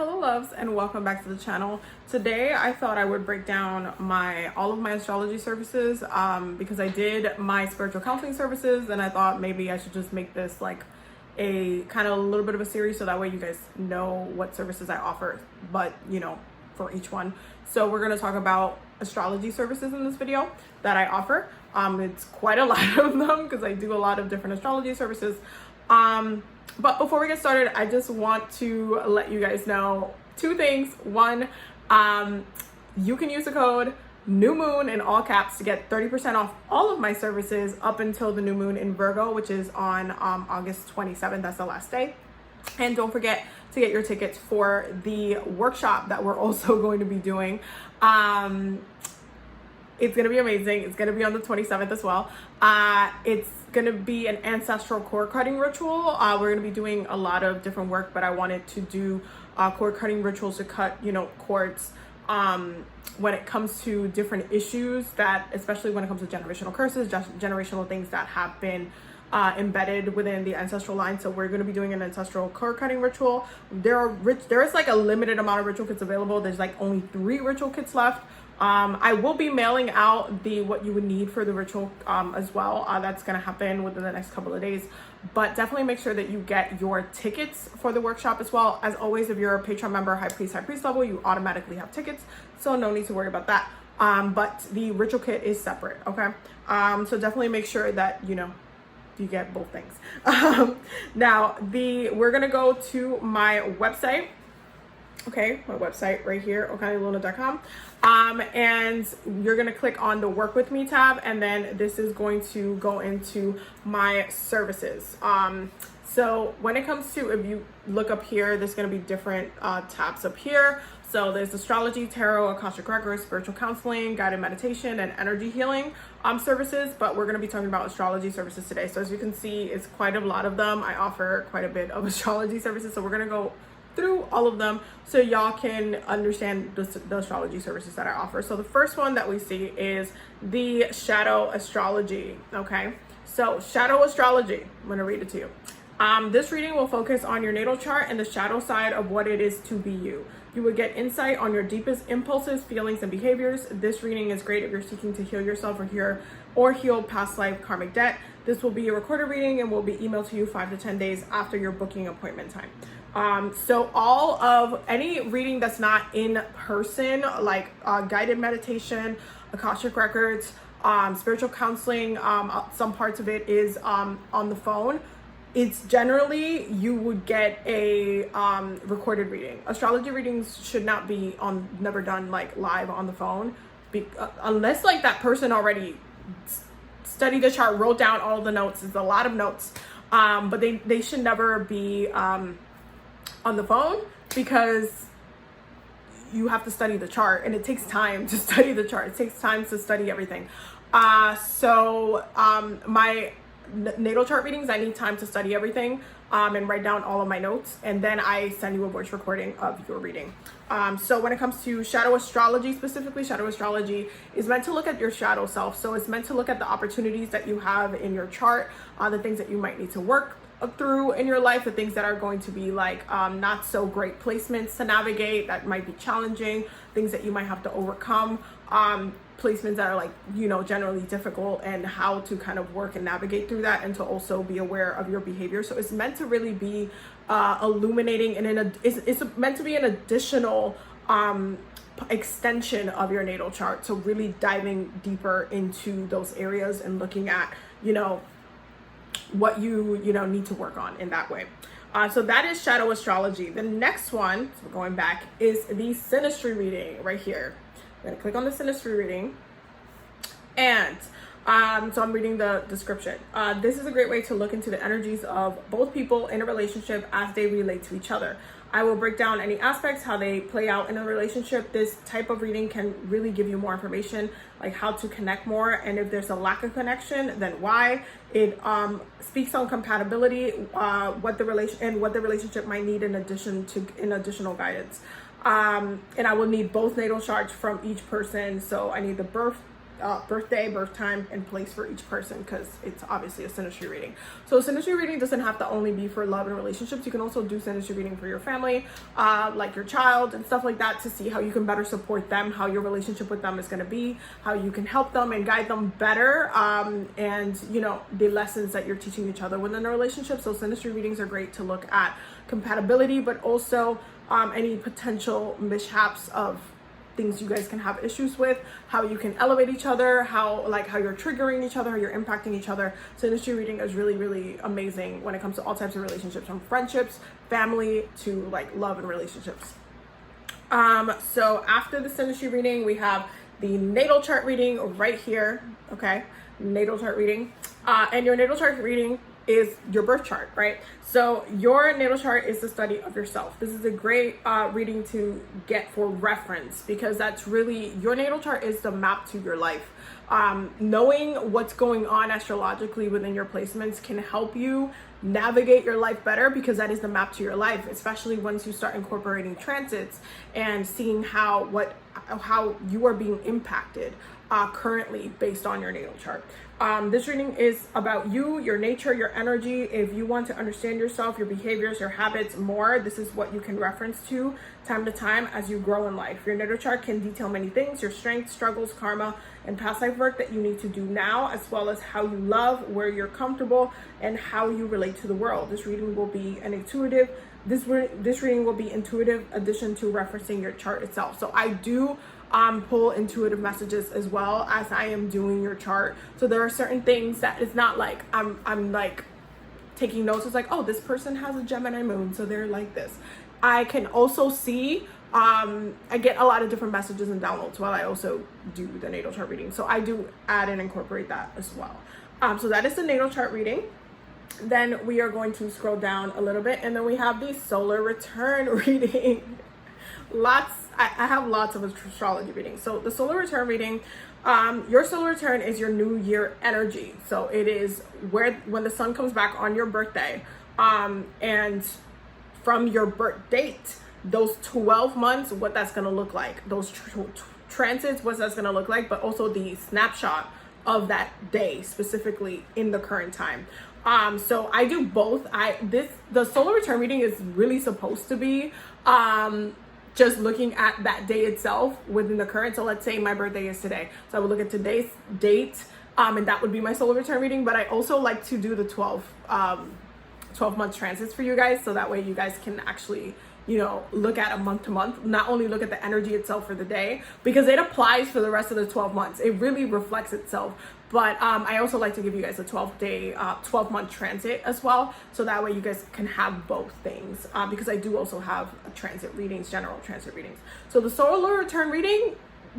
Hello loves, and welcome back to the channel. Today I thought I would break down all of my astrology services because I did my spiritual counseling services, and I thought maybe I should just make this like a kind of a little bit of a series so that way you guys know what services I offer, but for each one. So we're going to talk about astrology services in this video that I offer. It's quite a lot of them because I do a lot of different astrology services. But before we get started, I just want to let you guys know two things. One, you can use the code new moon in all caps to get 30% off all of my services up until the new moon in Virgo, which is on August 27th. That's the last day. And don't forget to get your tickets for the workshop that we're also going to be doing. It's going to be amazing. It's going to be on the 27th as well. It's going to be an ancestral cord cutting ritual. We're going to be doing a lot of different work, but I wanted to do cord cutting rituals to cut, cords when it comes to different issues that, especially when it comes to generational curses, generational things that have been embedded within the ancestral line. So we're going to be doing an ancestral cord cutting ritual. There is like a limited amount of ritual kits available. There's like only 3 ritual kits left. I will be mailing out what you would need for the ritual as well. That's going to happen within the next couple of days, but definitely make sure that you get your tickets for the workshop as well. As always, if you're a Patreon member, high priest level, you automatically have tickets, so no need to worry about that. But the ritual kit is separate. Okay. So definitely make sure that you get both things. Now we're going to go to my website. Okay, my website right here, OkaniLuna.com. And you're going to click on the Work With Me tab, and then this is going to go into my services. So when it comes to, if you look up here, there's going to be different tabs up here. So there's astrology, tarot, Akashic records, spiritual counseling, guided meditation, and energy healing services. But we're going to be talking about astrology services today. So as you can see, it's quite a lot of them. I offer quite a bit of astrology services. So we're going to go through all of them so y'all can understand the astrology services that I offer. So the first one that we see is the shadow astrology. Okay, so shadow astrology, I'm going to read it to you. This reading will focus on your natal chart and the shadow side of what it is to be you. You will get insight on your deepest impulses, feelings, and behaviors. This reading is great if you're seeking to heal yourself or heal past life karmic debt. This will be a recorded reading and will be emailed to you 5 to 10 days after your booking appointment time. So all of any reading that's not in person, like guided meditation, Akashic records, spiritual counseling, some parts of it is on the phone. It's generally you would get a recorded reading. Astrology readings should not be never done like live on the phone, unless like that person already studied the chart, wrote down all the notes. It's a lot of notes, but they should never be on the phone because you have to study the chart, and it takes time to study the chart. It takes time to study everything. So my natal chart readings, I need time to study everything and write down all of my notes, and then I send you a voice recording of your reading. So when it comes to shadow astrology, specifically, shadow astrology is meant to look at your shadow self. So it's meant to look at the opportunities that you have in your chart, the things that you might need to work through in your life, the things that are going to be like not so great placements to navigate, that might be challenging, things that you might have to overcome, placements that are like generally difficult, and how to kind of work and navigate through that, and to also be aware of your behavior. So it's meant to really be illuminating, and it's meant to be an additional extension of your natal chart. So really diving deeper into those areas and looking at what you need to work on in that way. So that is shadow astrology. The next one, so we're going back, is the Sinister Reading right here. I'm going to click on the Sinister Reading, and so I'm reading the description. This is a great way to look into the energies of both people in a relationship as they relate to each other. I will break down any aspects, how they play out in a relationship. This type of reading can really give you more information, like how to connect more, and if there's a lack of connection, then why. It speaks on compatibility, what the relationship might need in additional guidance. And I will need both natal charts from each person. So I need the birth birthday, birth time, and place for each person, because it's obviously a synastry reading. So synastry reading doesn't have to only be for love and relationships. You can also do synastry reading for your family, like your child and stuff like that, to see how you can better support them, how your relationship with them is going to be, how you can help them and guide them better, and you know, the lessons that you're teaching each other within a relationship. So synastry readings are great to look at compatibility, but also any potential mishaps of things you guys can have issues with, how you can elevate each other, how you're triggering each other, how you're impacting each other. Synastry reading is really, really amazing when it comes to all types of relationships, from friendships, family, to like love and relationships. So after the synastry reading, we have the natal chart reading right here. Okay, natal chart reading, and your natal chart reading is your birth chart, right? So your natal chart is the study of yourself. This is a great reading to get for reference, because that's really, your natal chart is the map to your life. Knowing what's going on astrologically within your placements can help you navigate your life better, because that is the map to your life, especially once you start incorporating transits and seeing how you are being impacted currently based on your natal chart. This reading is about you, your nature, your energy. If you want to understand yourself, your behaviors, your habits more, this is what you can reference to time to time as you grow in life. Your natal chart can detail many things: your strengths, struggles, karma, and past life work that you need to do now, as well as how you love, where you're comfortable, and how you relate to the world. This reading will be an intuitive, this reading will be intuitive addition to referencing your chart itself. So I do pull intuitive messages as well as I am doing your chart. So there are certain things that it's not like I'm like taking notes. It's like, oh, this person has a Gemini moon, so they're like this. I can also see, I get a lot of different messages and downloads while I also do the natal chart reading. So I do add and incorporate that as well. So that is the natal chart reading. Then we are going to scroll down a little bit, and then we have the solar return reading. I have lots of astrology readings. So the solar return reading, your solar return is your new year energy. So it is when the sun comes back on your birthday, and from your birth date, those 12 months, what that's going to look like, those transits, what that's going to look like, but also the snapshot of that day specifically in the current time. So I do both. The solar return reading is really supposed to be just looking at that day itself within the current. So let's say my birthday is today, so I would look at today's date, and that would be my solar return reading. But I also like to do the 12 month transits for you guys, so that way you guys can actually, you know, look at a month to month, not only look at the energy itself for the day, because it applies for the rest of the 12 months. It really reflects itself. But I also like to give you guys a 12 month transit as well, so that way you guys can have both things, because I do also have transit readings, general transit readings. So the solar return reading,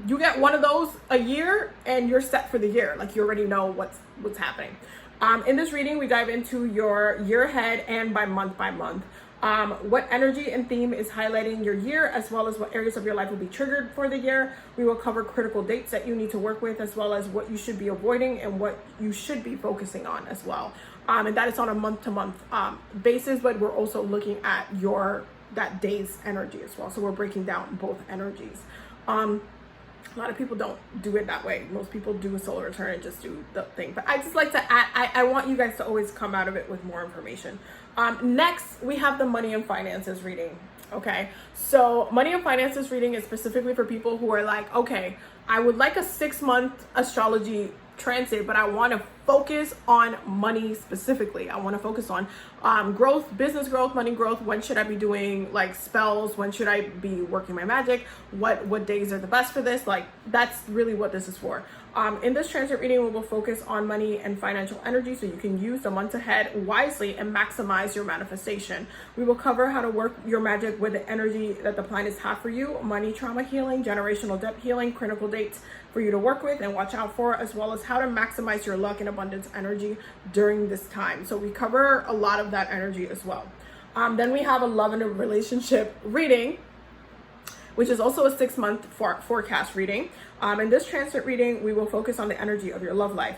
you get one of those a year and you're set for the year. Like, you already know what's happening. In this reading, we dive into your year ahead and by month, what energy and theme is highlighting your year, as well as what areas of your life will be triggered for the year. We will cover critical dates that you need to work with, as well as what you should be avoiding and what you should be focusing on as well. And that is on a month-to-month basis, but we're also looking at that day's energy as well. So we're breaking down both energies. A lot of people don't do it that way. Most people do a solar return and just do the thing. But I just like to add, I want you guys to always come out of it with more information. Next, we have the money and finances reading. Okay, so money and finances reading is specifically for people who are like, okay, I would like a 6-month astrology transit, but I want to focus on money specifically. I want to focus on growth, business growth, money growth. When should I be doing like spells? When should I be working my magic? What days are the best for this? Like, that's really what this is for. In this transit reading, we will focus on money and financial energy, so you can use the months ahead wisely and maximize your manifestation. We will cover how to work your magic with the energy that the planets have for you: money, trauma healing, generational debt healing, critical dates for you to work with and watch out for, as well as how to maximize your luck and abundance energy during this time. So we cover a lot of that energy as well. Then we have a love and a relationship reading, which is also a 6-month forecast reading. In this transit reading, we will focus on the energy of your love life.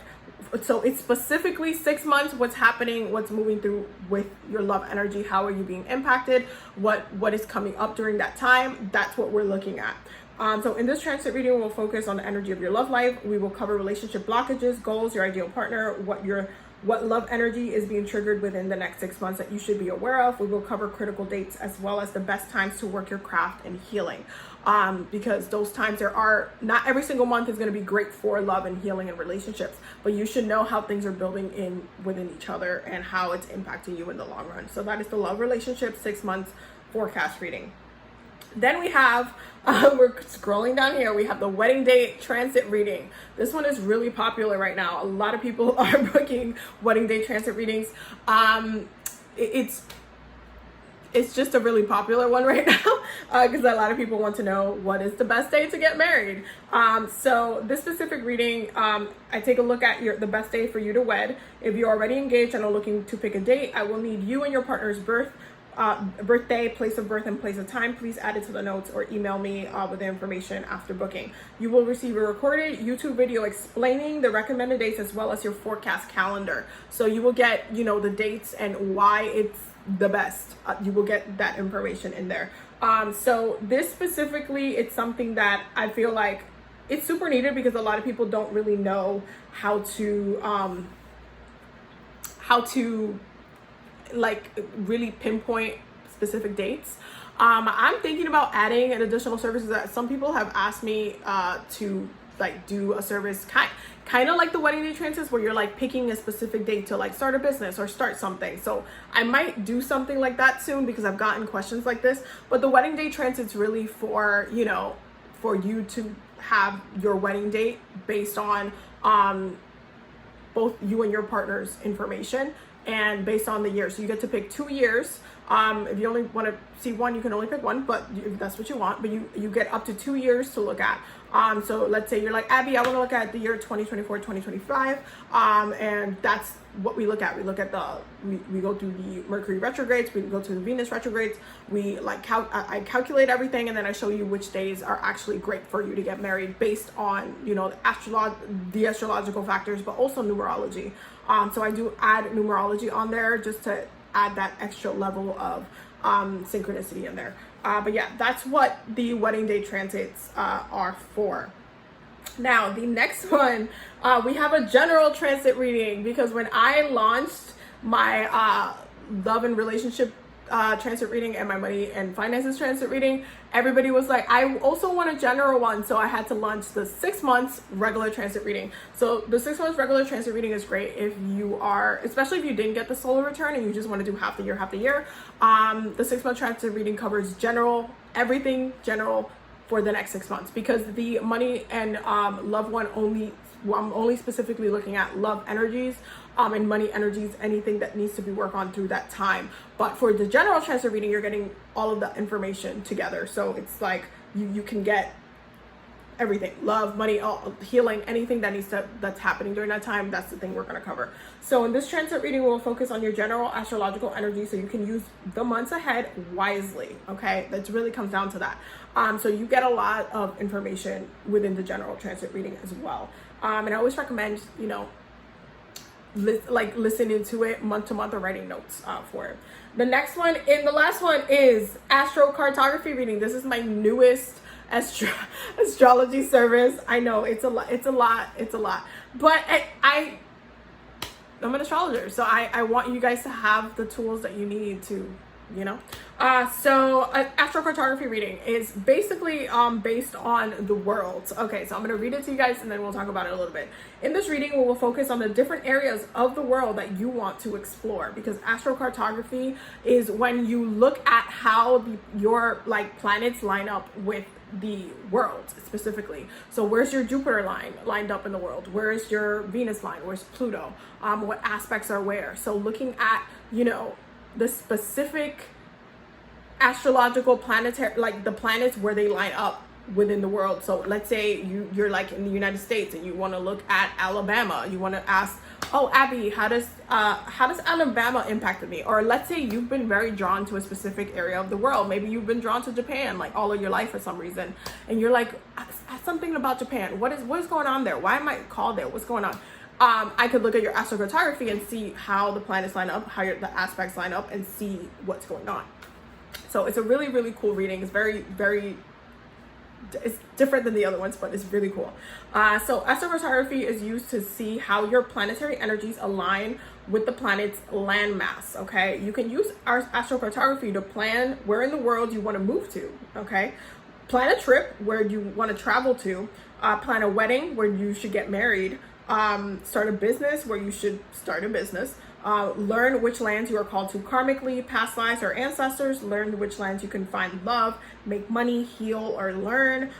So it's specifically 6 months, what's happening, what's moving through with your love energy, how are you being impacted, what is coming up during that time. That's what we're looking at. So in this transit reading, we'll focus on the energy of your love life. We will cover relationship blockages, goals, your ideal partner, what love energy is being triggered within the next 6 months that you should be aware of. We will cover critical dates as well as the best times to work your craft and healing. Because those times not every single month is going to be great for love and healing and relationships, but you should know how things are building within each other and how it's impacting you in the long run. So that is the love relationship 6 months forecast reading. Then we have, we're scrolling down here, we have the wedding date transit reading. This one is really popular right now. A lot of people are booking wedding date transit readings. It's just a really popular one right now because a lot of people want to know what is the best day to get married. So this specific reading, I take a look at the best day for you to wed. If you're already engaged and are looking to pick a date, I will need you and your partner's birthday, place of birth, and place of time. Please add it to the notes or email me with the information after booking. You will receive a recorded YouTube video explaining the recommended dates as well as your forecast calendar. So you will get, the dates and why it's the best. You will get that information in there. So this specifically, it's something that I feel like it's super needed because a lot of people don't really know how to like really pinpoint specific dates. I'm thinking about adding an additional services that some people have asked me to like do a service kind of like the wedding day transits where you're like picking a specific date to like start a business or start something. So I might do something like that soon because I've gotten questions like this. But the wedding day transit's really for for you to have your wedding date based on both you and your partner's information and based on the year. So you get to pick 2 years. If you only want to see one, you can only pick one, but if that's what you want, but you get up to 2 years to look at. So let's say you're like, Abby, I want to look at the year 2024, 2025. And that's what we look at. We look at we go through the Mercury retrogrades, we go to the Venus retrogrades. We I calculate everything, and then I show you which days are actually great for you to get married based on, the astrological factors, but also numerology. So I do add numerology on there just to add that extra level of synchronicity in there. But yeah, that's what the wedding day transits are for. Now, the next one, we have a general transit reading because when I launched my love and relationship transit reading and my money and finances transit reading, everybody was like, I also want a general one. So I had to launch the 6 months regular transit reading. So the 6 months regular transit reading is great if you are, especially if you didn't get the solar return and you just want to do half the year. The 6 month transit reading covers everything general for the next 6 months, because the money and loved one I'm only specifically looking at love energies and money energies, anything that needs to be worked on through that time. But for the general transit reading, you're getting all of the information together. So it's like you can get everything, love, money, healing, anything that's happening during that time. That's the thing we're going to cover. So in this transit reading, we'll focus on your general astrological energy so you can use the months ahead wisely. Okay, that really comes down to that. So you get a lot of information within the general transit reading as well. And I always recommend, listening to it month to month or writing notes for it. The last one is Astro Cartography reading. This is my newest astrology service. I know it's a lot, but I'm an astrologer, so I want you guys to have the tools that you need to, so Astro Cartography reading is basically based on the world. Okay, so I'm going to read it to you guys and then we'll talk about it a little bit. In this reading, we will focus on the different areas of the world that you want to explore, because Astro Cartography is when you look at how your planets line up with the world specifically. So where's your Jupiter lined up in the world? Where is your Venus line? Where's Pluto? What aspects are where? So looking at, the specific astrological planetary, the planets where they line up within the world. So let's say you're in the United States and you want to look at Alabama. You want to ask, oh, Abby, how does Alabama impact me? Or let's say you've been very drawn to a specific area of the world. Maybe you've been drawn to Japan all of your life for some reason, and you're like, something about Japan. What is going on there? Why am I called there? What's going on? I could look at your astrocartography and see how the planets line up, how the aspects line up, and see what's going on. So it's a really, really cool reading. It's very, very it's different than the other ones, but it's really cool. So astrophotography is used to see how your planetary energies align with the planet's landmass. Okay, you can use our astrocartography to plan where in the world you want to move to. Okay, plan a trip where you want to travel to, plan a wedding where you should get married, start a business where you should start a business, learn which lands you are called to karmically, past lives or ancestors, learn which lands you can find love, make money, heal, or learn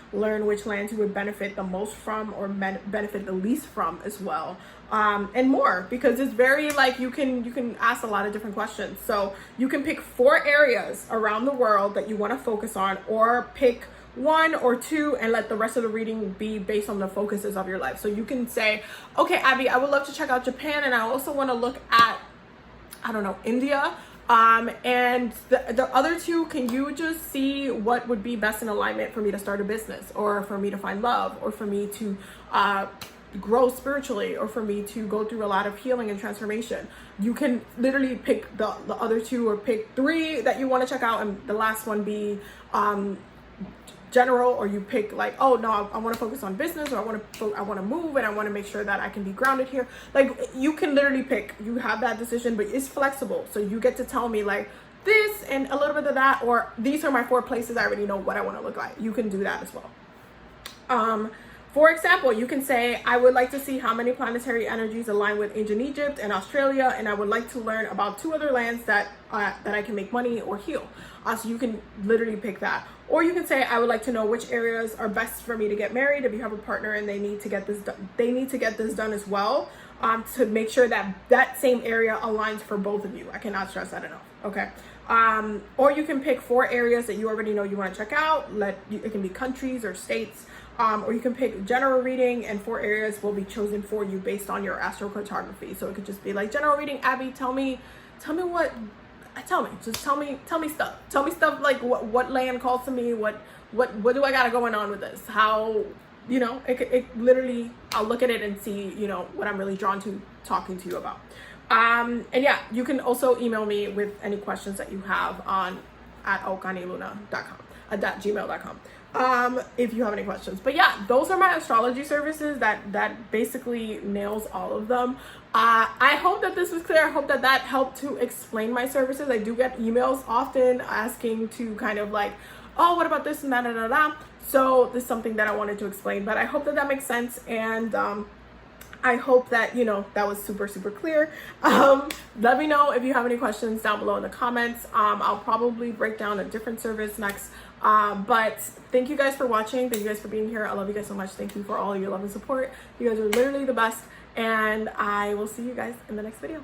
which lands you would benefit the most from or benefit the least from as well, and more, because it's very like you can ask a lot of different questions. So you can pick 4 areas around the world that you want to focus on, or pick 1 or 2 and let the rest of the reading be based on the focuses of your life. So you can say, okay, Abby, I would love to check out Japan, and I also want to look at, I don't know, India. And the other 2, can you just see what would be best in alignment for me to start a business, or for me to find love, or for me to grow spiritually, or for me to go through a lot of healing and transformation. You can literally pick the other 2, or pick 3 that you want to check out, and the last one be general, or you pick like, oh no, I want to focus on business, or I want to move, and I want to make sure that I can be grounded here. Like, you can literally pick, you have that decision, but it's flexible. So you get to tell me like this and a little bit of that, or these are my 4 places I already know what I want to look like. You can do that as well. For example, you can say, I would like to see how many planetary energies align with ancient Egypt and Australia, and I would like to learn about 2 other lands that I can make money or heal. So you can literally pick that. Or you can say, I would like to know which areas are best for me to get married. If you have a partner and they need to get this done, they need to get this done as well, to make sure that that same area aligns for both of you. I cannot stress that enough. Okay. Or you can pick 4 areas that you already know you want to check out. It can be countries or states. Or you can pick general reading, and 4 areas will be chosen for you based on your Astro Cartography. So it could just be like, general reading, Abby, tell me stuff. Tell me stuff like what land calls to me, what do I got going on with this? How, you know, it literally, I'll look at it and see, you know, what I'm really drawn to talking to you about. And yeah, you can also email me with any questions that you have at OkaniLuna.com, at gmail.com. If you have any questions. But yeah, those are my astrology services that basically nails all of them. I hope that this was clear. I hope that helped to explain my services. I do get emails often asking to kind of like, oh, what about this and that, So this is something that I wanted to explain, but I hope that makes sense. And I hope that, you know, that was super, super clear. Let me know if you have any questions down below in the comments. I'll probably break down a different service next. But thank you guys for watching. Thank you guys for being here. I love you guys so much. Thank you for all your love and support. You guys are literally the best. And I will see you guys in the next video.